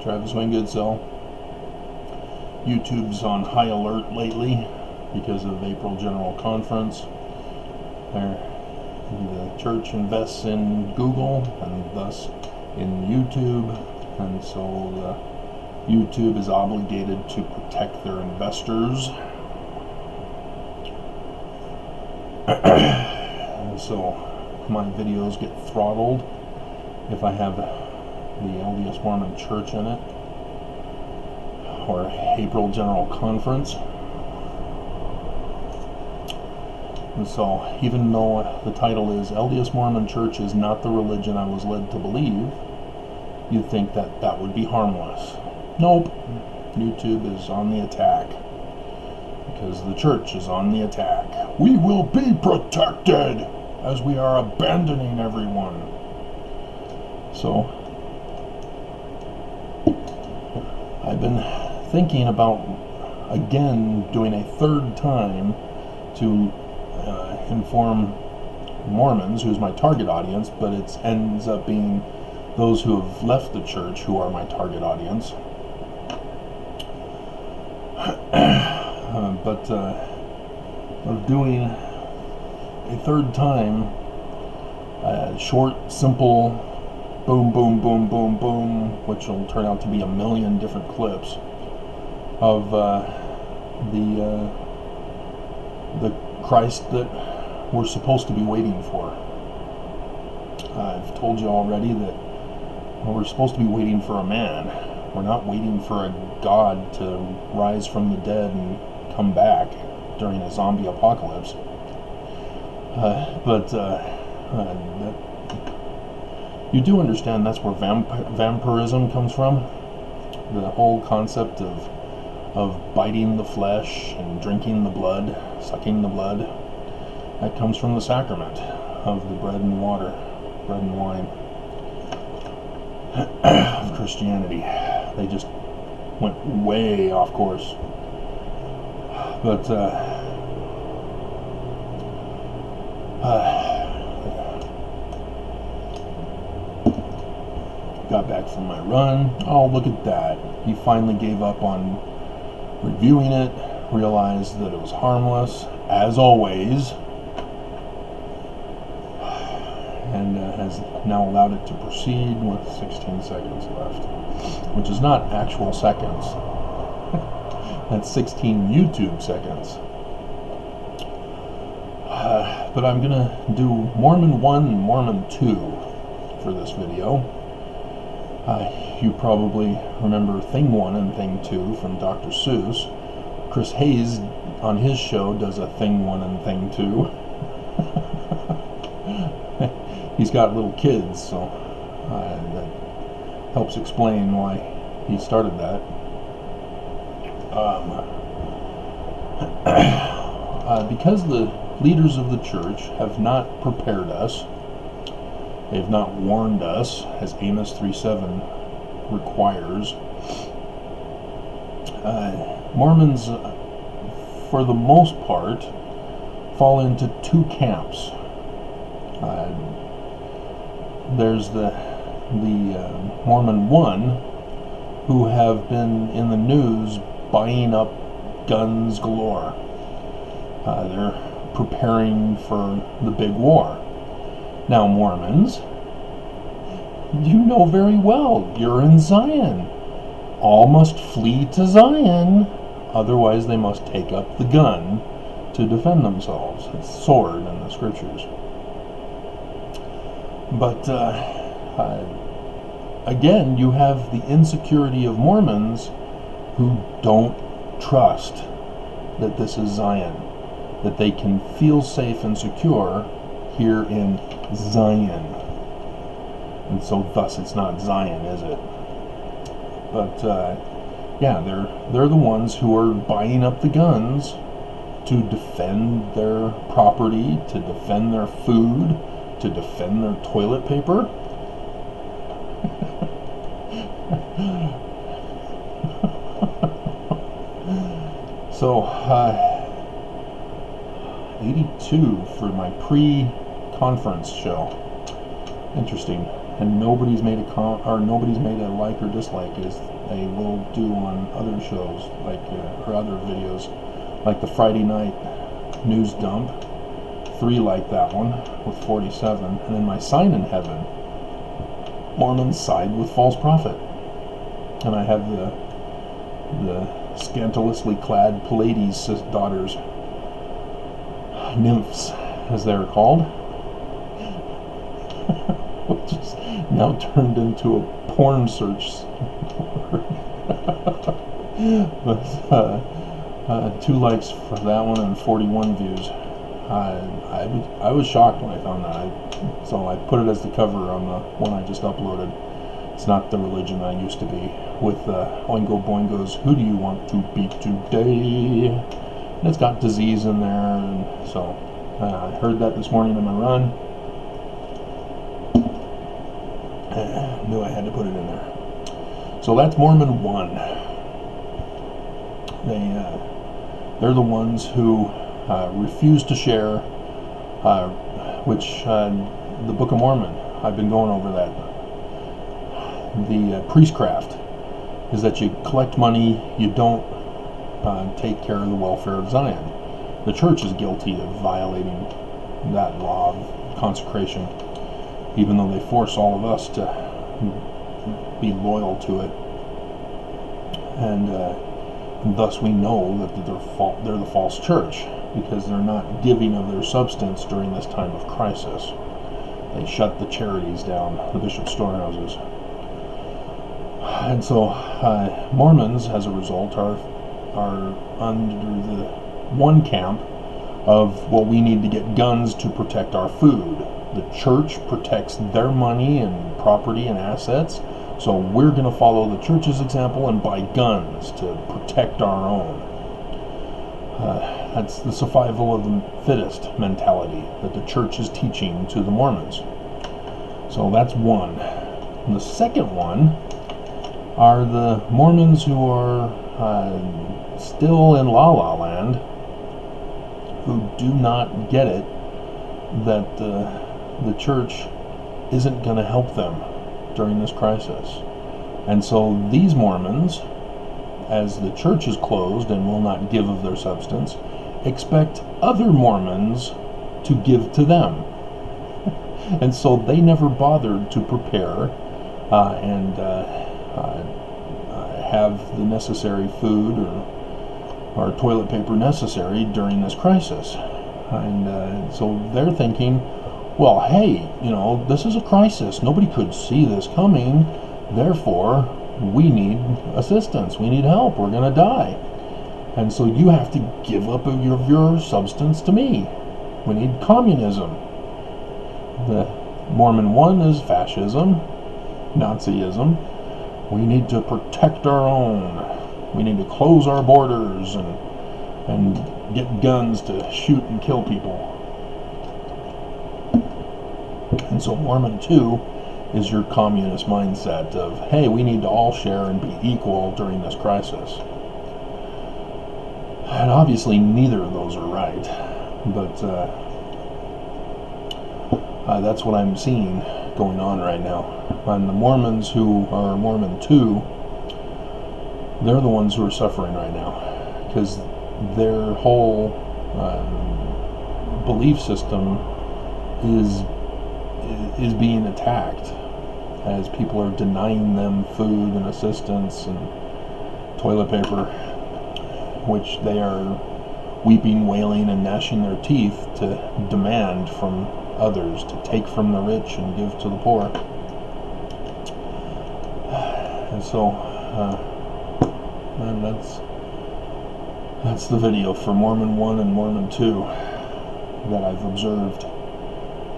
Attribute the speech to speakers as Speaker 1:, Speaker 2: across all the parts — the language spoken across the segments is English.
Speaker 1: Travis Wingate. So YouTube's on high alert lately because of April General Conference. The church invests in Google and thus in YouTube, and so YouTube is obligated to protect their investors. So my videos get throttled if I have the LDS Mormon Church in it, or April General Conference. And so, even though the title is LDS Mormon Church is not the religion I was led to believe, you'd think that that would be harmless. Nope. YouTube is on the attack because the church is on the attack. We will be protected as we are abandoning everyone. So I've been thinking about again doing a third time to inform Mormons, who's my target audience, but it ends up being those who have left the church who are my target audience. But of doing a third time, short, simple, boom, boom, boom, boom, boom, which will turn out to be 1 million different clips of the Christ that we're supposed to be waiting for. I've told you already that we're supposed to be waiting for a man. We're not waiting for a God to rise from the dead and come back during a zombie apocalypse. But you do understand that's where vampirism comes from? The whole concept of biting the flesh and drinking the blood, sucking the blood, that comes from the sacrament of the bread and water, bread and wine of Christianity. They just went way off course. But got back from my run. Oh, look at that. He finally gave up on reviewing it, realized that it was harmless, as always, and has now allowed it to proceed with 16 seconds left, which is not actual seconds. That's 16 YouTube seconds. But I'm going to do Mormon 1 and Mormon 2 for this video. You probably remember Thing 1 and Thing 2 from Dr. Seuss. Chris Hayes on his show does a Thing 1 and Thing 2. He's got little kids, so that helps explain why he started that. Because the leaders of the church have not prepared us, they've not warned us, as Amos 3:7 requires, Mormons, for the most part, fall into two camps. There's the Mormon 1, who have been in the news buying up guns galore. They're preparing for the big war. Now, Mormons, you know very well you're in Zion. All must flee to Zion, otherwise they must take up the gun to defend themselves. It's sword in the scriptures. But again, you have the insecurity of Mormons who don't trust that this is Zion, that they can feel safe and secure here in Zion. And so thus it's not Zion, is it? But yeah, they're the ones who are buying up the guns to defend their property, to defend their food, to defend their toilet paper. So 82 for my pre-conference show. Interesting. and nobody's made nobody's made a like or dislike, as they will do on other shows, like or other videos, like the Friday night news dump. 3 like that one with 47, and then my sign in heaven, Mormons side with false prophet, and I have the scantalously clad Pleiades daughters, nymphs as they're called, which is now turned into a porn search. But 2 likes for that one and 41 views. I was shocked when I found that, so I put it as the cover on the one I just uploaded. It's not the religion I used to be, with Oingo Boingo's "Who Do You Want to Be Today?" And it's got disease in there, and so I heard that this morning in my run. Knew I had to put it in there. So that's Mormon 1. They're the ones who refuse to share, which the Book of Mormon, I've been going over that. The priestcraft is that you collect money, you don't take care of the welfare of Zion. The church is guilty of violating that law of consecration, even though they force all of us to be loyal to it, and thus we know that they're the false church, because they're not giving of their substance during this time of crisis. They shut the charities down, the bishop's storehouses. And so Mormons, as a result, are under the one camp of, well, we need to get guns to protect our food. The church protects their money and property and assets, so we're going to follow the church's example and buy guns to protect our own. That's the survival of the fittest mentality that the church is teaching to the Mormons. So that's one. And the second one are the Mormons who are still in La La Land, who do not get it that the church isn't going to help them during this crisis. And so these Mormons, as the church is closed and will not give of their substance, expect other Mormons to give to them. And so they never bothered to prepare and have the necessary food or toilet paper necessary during this crisis. And so they're thinking, well, hey, this is a crisis. Nobody could see this coming. Therefore, we need assistance. We need help. We're going to die. And so you have to give up of your substance to me. We need communism. The Mormon 1 is fascism, Nazism. We need to protect our own. We need to close our borders and get guns to shoot and kill people. And so Mormon 2 is your communist mindset of, hey, we need to all share and be equal during this crisis. And obviously neither of those are right, but that's what I'm seeing going on right now. And the Mormons who are Mormon 2, they're the ones who are suffering right now, because their whole belief system is being attacked, as people are denying them food and assistance and toilet paper, which they are weeping, wailing, and gnashing their teeth to demand from others, to take from the rich and give to the poor. And so and that's the video for Mormon 1 and Mormon 2 that I've observed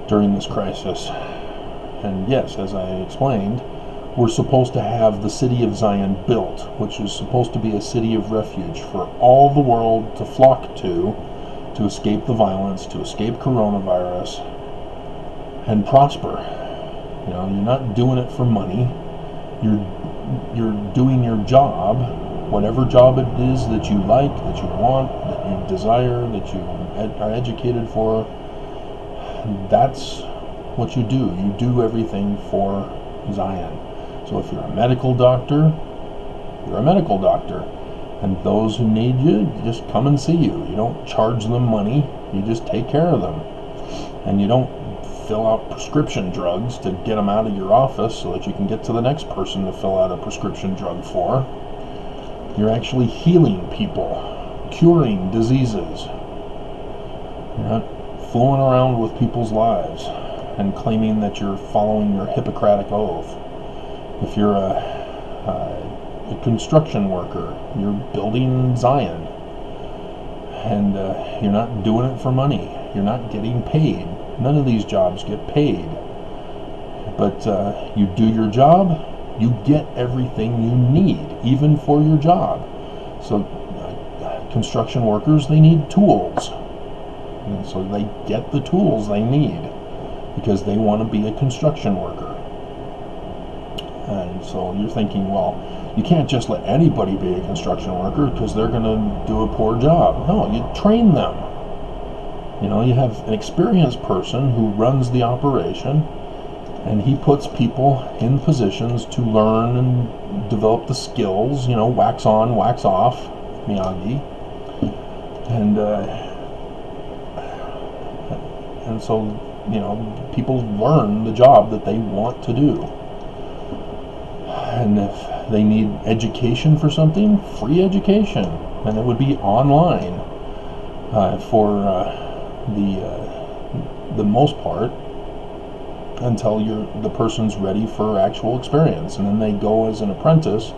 Speaker 1: during this crisis. And yes, as I explained, we're supposed to have the city of Zion built, which is supposed to be a city of refuge for all the world to flock to escape the violence, to escape coronavirus, and prosper. You're not doing it for money. You're doing your job, whatever job it is that you like, that you want, that you desire, that you are educated for. That's what you do. You do everything for Zion. So if you're a medical doctor, you're a medical doctor. And those who need you just come and see you. You don't charge them money. You just take care of them. And you don't fill out prescription drugs to get them out of your office so that you can get to the next person to fill out a prescription drug for. You're actually healing people, curing diseases. You're not fooling around with people's lives and claiming that you're following your Hippocratic oath. If you're a construction worker, you're building Zion, and you're not doing it for money. You're not getting paid. None of these jobs get paid. But you do your job, you get everything you need, even for your job. So construction workers, they need tools. And so they get the tools they need because they want to be a construction worker. And so you're thinking, well, you can't just let anybody be a construction worker because they're going to do a poor job. No, you train them. You know, you have an experienced person who runs the operation, and he puts people in positions to learn and develop the skills, you know, wax on, wax off, Miyagi. And so, you know, people learn the job that they want to do. And if they need education for something, free education, and it would be online for the most part until the person's ready for actual experience, and then they go as an apprentice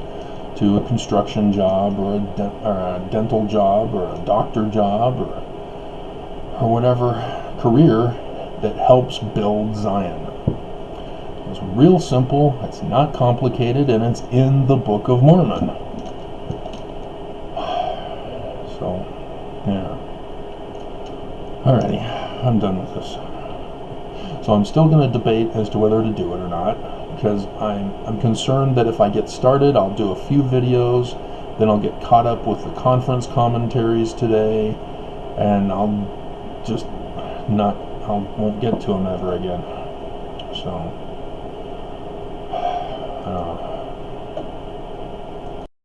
Speaker 1: to a construction job or a dental job or a doctor job or whatever career that helps build Zion. It's real simple, it's not complicated, and it's in the Book of Mormon. So, yeah. Alrighty, I'm done with this. So I'm still going to debate as to whether to do it or not, because I'm concerned that if I get started, I'll do a few videos, then I'll get caught up with the conference commentaries today, and I won't get to them ever again. So,